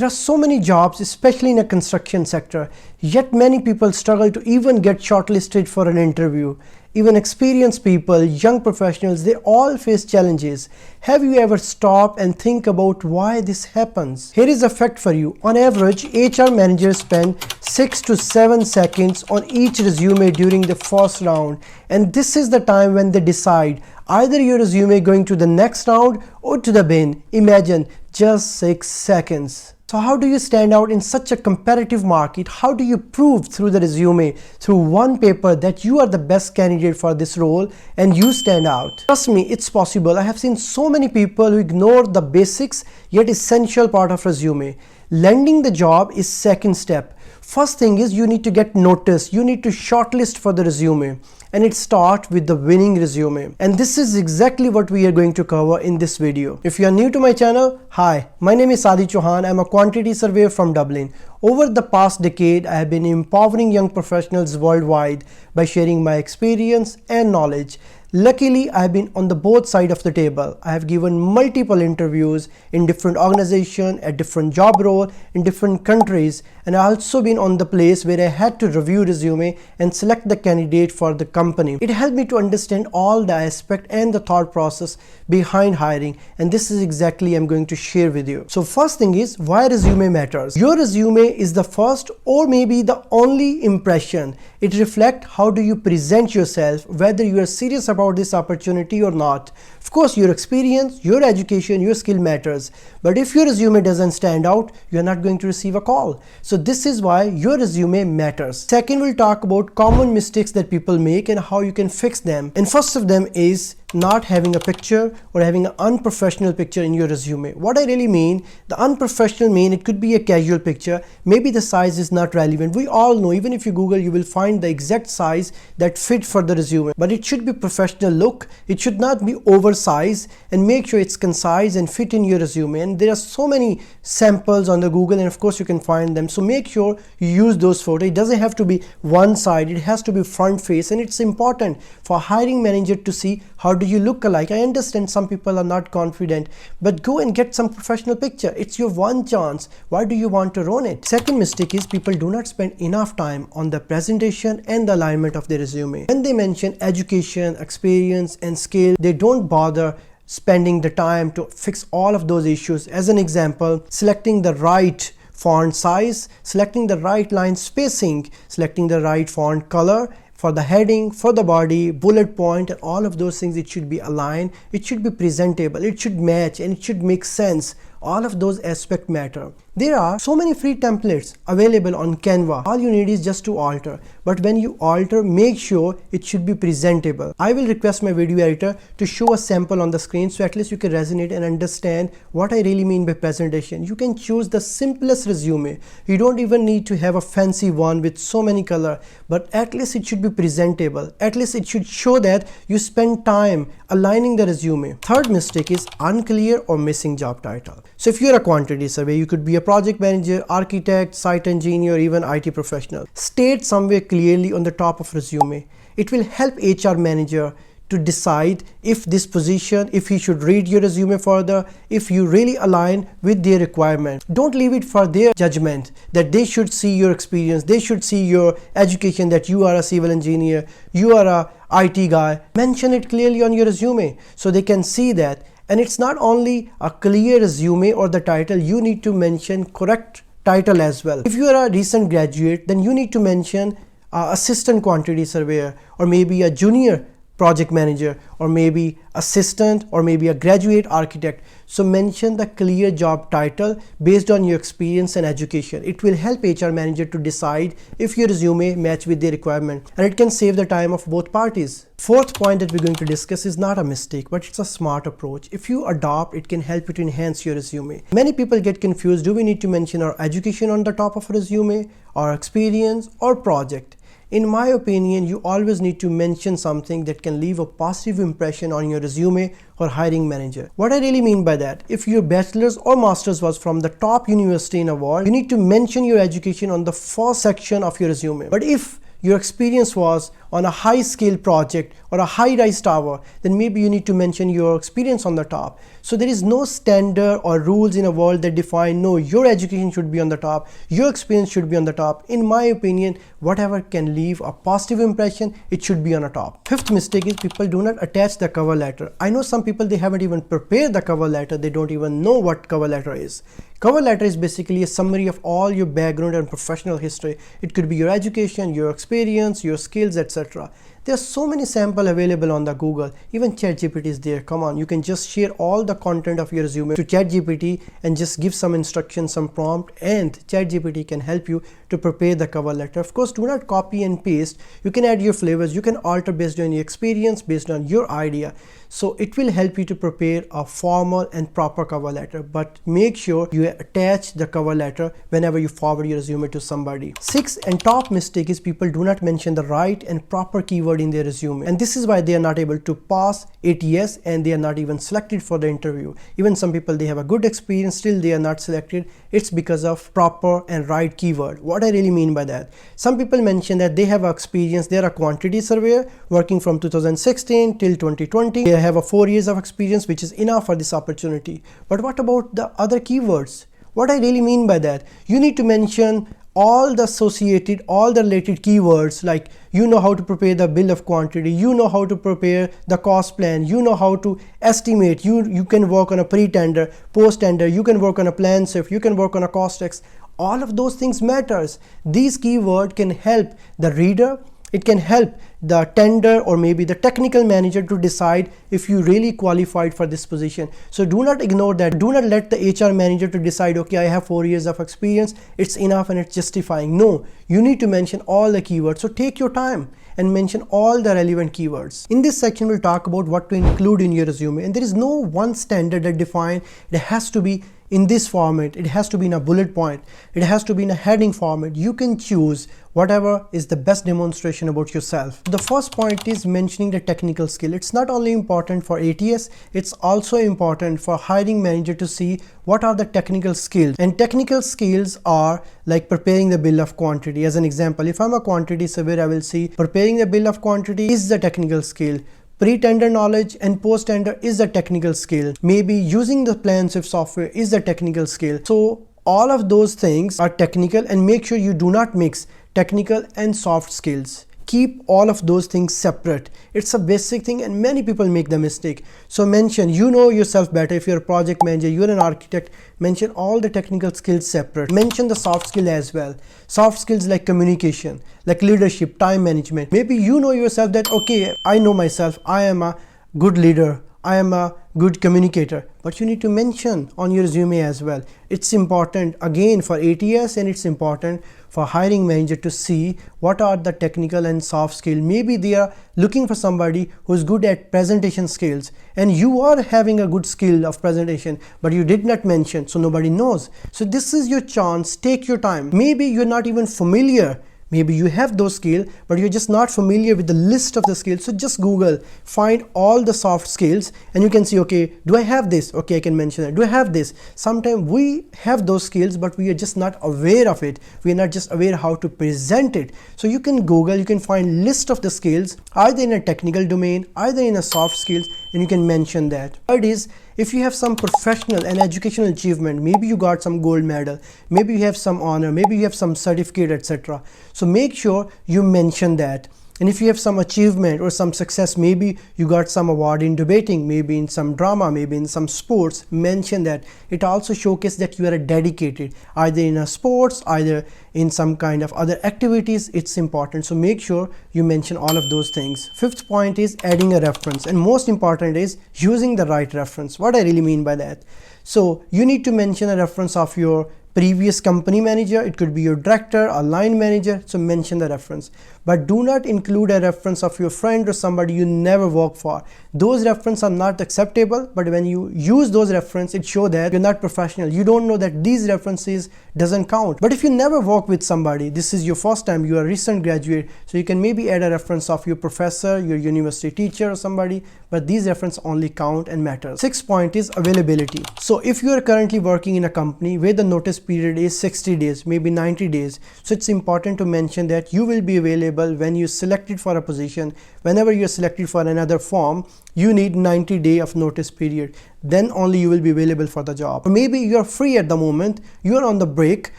There are so many jobs, especially in a construction sector, yet many people struggle to even get shortlisted for an interview. Even experienced people, young professionals, they all face challenges. Have you ever stopped and think about why this happens? Here is a fact for you. On average, HR managers spend 6 to 7 seconds on each resume during the first round. And this is the time when they decide either your resume going to the next round or to the bin. Imagine, just 6 seconds. So how do you stand out in such a competitive market? How do you prove through the resume, through one paper, that you are the best candidate for this role and you stand out? Trust me, it's possible. I have seen so many people who ignore the basics yet essential part of resume. Landing the job is second step. First thing is you need to get noticed. You need to shortlist for the resume. And it starts with the winning resume. And this is exactly what we are going to cover in this video. If you are new to my channel, hi, my name is Saady Chohan. I'm a quantity surveyor from Dublin. Over the past decade, I have been empowering young professionals worldwide by sharing my experience and knowledge. Luckily, I have been on the both sides of the table. I have given multiple interviews in different organizations, at different job roles, in different countries, and I also been on the place where I had to review resume and select the candidate for the company. It helped me to understand all the aspect and the thought process behind hiring, and this is exactly I'm going to share with you. So first thing is why resume matters. Your resume is the first or maybe the only impression. It reflects how do you present yourself, whether you are serious about this opportunity or not. Of course, your experience, your education, your skill matters. But if your resume doesn't stand out, you're not going to receive a call. So this is why your resume matters. Second, we'll talk about common mistakes that people make and how you can fix them. And first of them is not having a picture or having an unprofessional picture in your resume. What I really mean, the unprofessional mean it could be a casual picture. Maybe the size is not relevant. We all know, even if you Google, you will find the exact size that fit for the resume. But it should be professional look. It should not be oversized, and make sure it's concise and fit in your resume. And there are so many samples on the Google, and of course you can find them. So make sure you use those photos. It doesn't have to be one side. It has to be front face, and it's important for hiring manager to see how do you look alike. I understand some people are not confident, but go and get some professional picture. It's your one chance. Why do you want to ruin it? Second mistake is people do not spend enough time on the presentation and the alignment of their resume. When they mention education, experience and skill, they don't bother spending the time to fix all of those issues. As an example, selecting the right font size, selecting the right line spacing, selecting the right font color, for the heading, for the body, bullet point, and all of those things. It should be aligned, it should be presentable, it should match, and it should make sense. All of those aspects matter. There are so many free templates available on Canva. All you need is just to alter. But when you alter, make sure it should be presentable. I will request my video editor to show a sample on the screen so at least you can resonate and understand what I really mean by presentation. You can choose the simplest resume. You don't even need to have a fancy one with so many colors, but at least it should be presentable. At least it should show that you spend time aligning the resume. Third mistake is unclear or missing job title. So if you're a quantity surveyor, you could be a project manager, architect, site engineer, even IT professional. State somewhere clearly on the top of resume. It will help HR manager to decide if this position, if he should read your resume further, if you really align with their requirement. Don't leave it for their judgment that they should see your experience, they should see your education, that you are a civil engineer, you are a IT guy. Mention it clearly on your resume so they can see that. And it's not only a clear resume or the title, you need to mention correct title as well. If you are a recent graduate, then you need to mention assistant quantity surveyor, or maybe a junior project manager, or maybe assistant, or maybe a graduate architect. So mention the clear job title based on your experience and education. It will help HR manager to decide if your resume match with their requirement, and it can save the time of both parties. Fourth point that we're going to discuss is not a mistake, but it's a smart approach. If you adopt, it can help you to enhance your resume. Many people get confused. Do we need to mention our education on the top of a resume, our experience, or project? In my opinion, you always need to mention something that can leave a positive impression on your resume or hiring manager. What I really mean by that, if your bachelor's or master's was from the top university in a world, you need to mention your education on the first section of your resume. But if your experience was on a high scale project or a high rise tower, then maybe you need to mention your experience on the top. So there is no standard or rules in a world that define, no, your education should be on the top, your experience should be on the top. In my opinion, whatever can leave a positive impression, it should be on the top. Fifth mistake is people do not attach the cover letter. I know some people, they haven't even prepared the cover letter. They don't even know what cover letter is. Cover letter is basically a summary of all your background and professional history. It could be your education, your experience, your skills, etc. There are so many samples available on the Google. Even ChatGPT is there. Come on, you can just share all the content of your resume to ChatGPT and just give some instructions, some prompt, and ChatGPT can help you to prepare the cover letter. Of course, do not copy and paste. You can add your flavors. You can alter based on your experience, based on your idea. So it will help you to prepare a formal and proper cover letter, but make sure you attach the cover letter whenever you forward your resume to somebody. Sixth and top mistake is people do not mention the right and proper keyword in their resume, and this is why they are not able to pass ATS and they are not even selected for the interview. Even some people, they have a good experience, still they are not selected. It's because of proper and right keyword. What I really mean by that, some people mention that they have experience, they are a quantity surveyor working from 2016 till 2020. They have a 4 years of experience, which is enough for this opportunity. But what about the other keywords? What I really mean by that, you need to mention all the associated, all the related keywords, like you know how to prepare the bill of quantity, you know how to prepare the cost plan, you know how to estimate, you can work on a pre-tender, post-tender, you can work on a PlanSwift, you can work on a cost X. All of those things matters. These keywords can help the reader, it can help the tender or maybe the technical manager to decide if you really qualified for this position. So do not ignore that. Do not let the HR manager to decide, okay, I have 4 years of experience, it's enough and it's justifying. No, you need to mention all the keywords. So take your time and mention all the relevant keywords. In this section, we'll talk about what to include in your resume, and there is no one standard that define it has to be in this format, it has to be in a bullet point, it has to be in a heading format. You can choose whatever is the best demonstration about yourself. The first point is mentioning the technical skill. It's not only important for ATS, it's also important for hiring manager to see what are the technical skills. And technical skills are like preparing the bill of quantity. As an example, if I'm a quantity surveyor, I will see preparing the bill of quantity is the technical skill. Pre-tender knowledge and post-tender is the technical skill. Maybe using the PlanSwift software is the technical skill. So all of those things are technical, and make sure you do not mix technical and soft skills. Keep all of those things separate. It's a basic thing and many people make the mistake. So mention, you know yourself better. If you're a project manager, you're an architect, mention all the technical skills separate. Mention the soft skill as well. Soft skills like communication, like leadership, time management. Maybe you know yourself that, okay, I know myself, I am a good leader, I am a good communicator, but you need to mention on your resume as well. It's important again for ATS, and it's important for hiring manager to see what are the technical and soft skills. Maybe they are looking for somebody who's good at presentation skills, and you are having a good skill of presentation, but you did not mention, so nobody knows. So this is your chance. Take your time. Maybe you're not even familiar. Maybe you have those skills, but you're just not familiar with the list of the skills. So just Google, find all the soft skills, and you can see, okay, do I have this? Okay, I can mention that. Do I have this? Sometimes we have those skills, but we are just not aware of it. We are not just aware how to present it. So you can Google, you can find list of the skills, either in a technical domain, either in a soft skills, and you can mention that. Third is, if you have some professional and educational achievement, maybe you got some gold medal, maybe you have some honor, maybe you have some certificate, etc. So make sure you mention that. And if you have some achievement or some success, maybe you got some award in debating, maybe in some drama, maybe in some sports, mention that. It also showcases that you are dedicated, either in a sports, either in some kind of other activities. It's important. So make sure you mention all of those things. Fifth point is adding a reference, and most important is using the right reference. What I really mean by that. So you need to mention a reference of your previous company manager. It could be your director, a line manager. So mention the reference, but do not include a reference of your friend or somebody you never worked for. Those references are not acceptable, but when you use those references, it shows that you're not professional. You don't know that these references doesn't count. But if you never work with somebody, this is your first time, you are a recent graduate, so you can maybe add a reference of your professor, your university teacher or somebody, but these references only count and matter. Sixth point is availability. So if you are currently working in a company where the notice period is 60 days, maybe 90 days. So it's important to mention that you will be available when you selected for a position. Whenever you're selected for another firm, you need 90 days of notice period. Then only you will be available for the job. Or maybe you're free at the moment, you're on the break,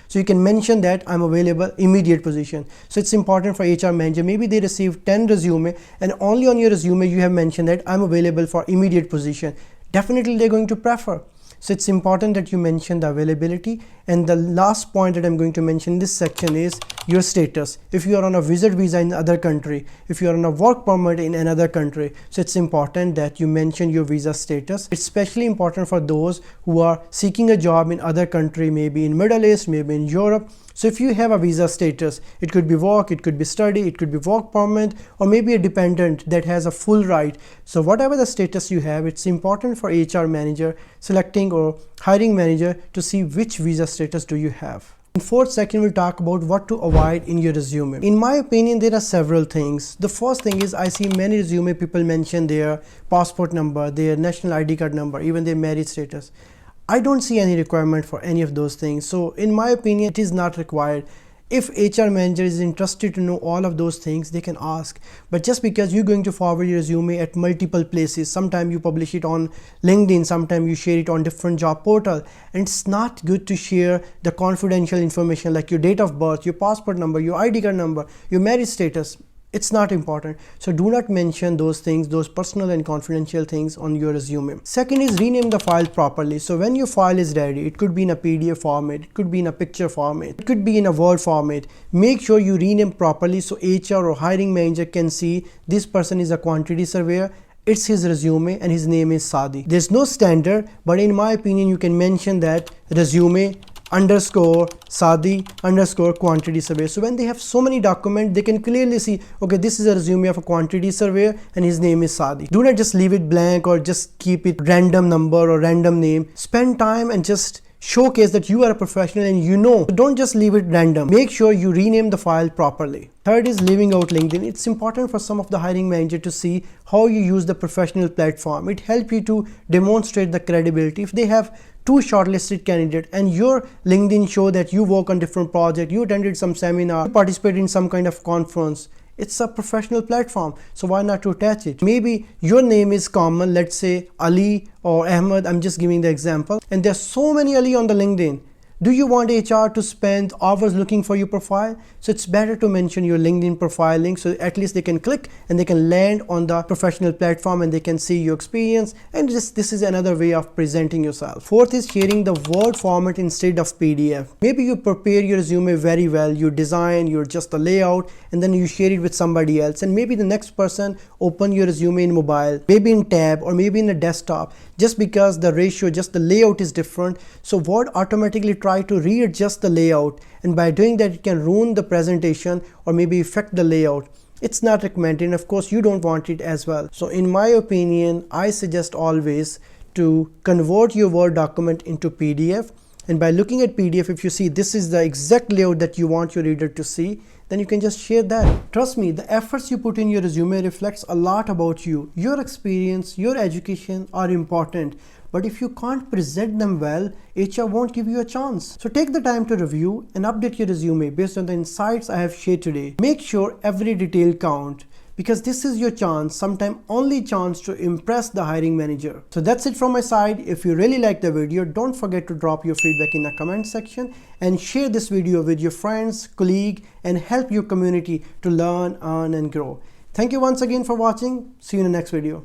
so you can mention that I'm available immediate position. So it's important for HR manager. Maybe they receive 10 resume and only on your resume you have mentioned that I'm available for immediate position. Definitely they're going to prefer. So it's important that you mention the availability. And the last point that I'm going to mention in this section is your status. If you are on a visit visa in other country, if you are on a work permit in another country, so it's important that you mention your visa status. It's especially important for those who are seeking a job in other country, maybe in Middle East, maybe in Europe. So if you have a visa status, it could be work, it could be study, it could be work permit, or maybe a dependent that has a full right. So whatever the status you have, it's important for HR manager selecting or hiring manager to see which visa status do you have. In fourth section, we'll talk about what to avoid in your resume. In my opinion, there are several things. The first thing is I see many resume people mention their passport number, their national ID card number, even their marriage status. I don't see any requirement for any of those things. So in my opinion, it is not required. If HR manager is interested to know all of those things, they can ask. But just because you're going to forward your resume at multiple places, sometimes you publish it on LinkedIn, sometimes you share it on different job portal, and it's not good to share the confidential information like your date of birth, your passport number, your ID card number, your marriage status. It's not important. So do not mention those things, those personal and confidential things on your resume. Second is rename the file properly. So when your file is ready, it could be in a PDF format, it could be in a picture format, it could be in a Word format. Make sure you rename properly so HR or hiring manager can see this person is a quantity surveyor. It's his resume and his name is Saady. There's no standard, but in my opinion, you can mention that resume underscore Saady underscore quantity surveyor. So when they have so many documents, they can clearly see, okay, this is a resume of a quantity surveyor and his name is Saady. Do not just leave it blank or just keep it random number or random name. Spend time and just showcase that you are a professional and you know. So don't just leave it random. Make sure you rename the file properly. Third is leaving out LinkedIn. It's important for some of the hiring manager to see how you use the professional platform. It helps you to demonstrate the credibility. If they have two shortlisted candidates and your LinkedIn show that you work on different projects, you attended some seminar, you participated in some kind of conference, it's a professional platform, so why not to attach it? Maybe your name is common, let's say Ali or Ahmed, I'm just giving the example, and there's so many Ali on the LinkedIn. Do you want HR to spend hours looking for your profile? So it's better to mention your LinkedIn profile link so at least they can click and they can land on the professional platform and they can see your experience, and this is another way of presenting yourself. Fourth is sharing the Word format instead of PDF. Maybe you prepare your resume very well, you design, you're just a layout, and then you share it with somebody else, and maybe the next person open your resume in mobile, maybe in tab or maybe in a desktop, just because the ratio, just the layout is different. So Word automatically try to readjust the layout, and by doing that it can ruin the presentation or maybe affect the layout. It's not recommended, and of course you don't want it as well. So in my opinion, I suggest always to convert your Word document into PDF, and by looking at PDF, if you see this is the exact layout that you want your reader to see, then you can just share that. Trust me, the efforts you put in your resume reflects a lot about you. Your experience, your education are important, but if you can't present them well, HR won't give you a chance. So take the time to review and update your resume based on the insights I have shared today. Make sure every detail counts, because this is your chance, sometimes only chance, to impress the hiring manager. So that's it from my side. If you really like the video, don't forget to drop your feedback in the comment section and share this video with your friends, colleagues, and help your community to learn, earn, and grow. Thank you once again for watching. See you in the next video.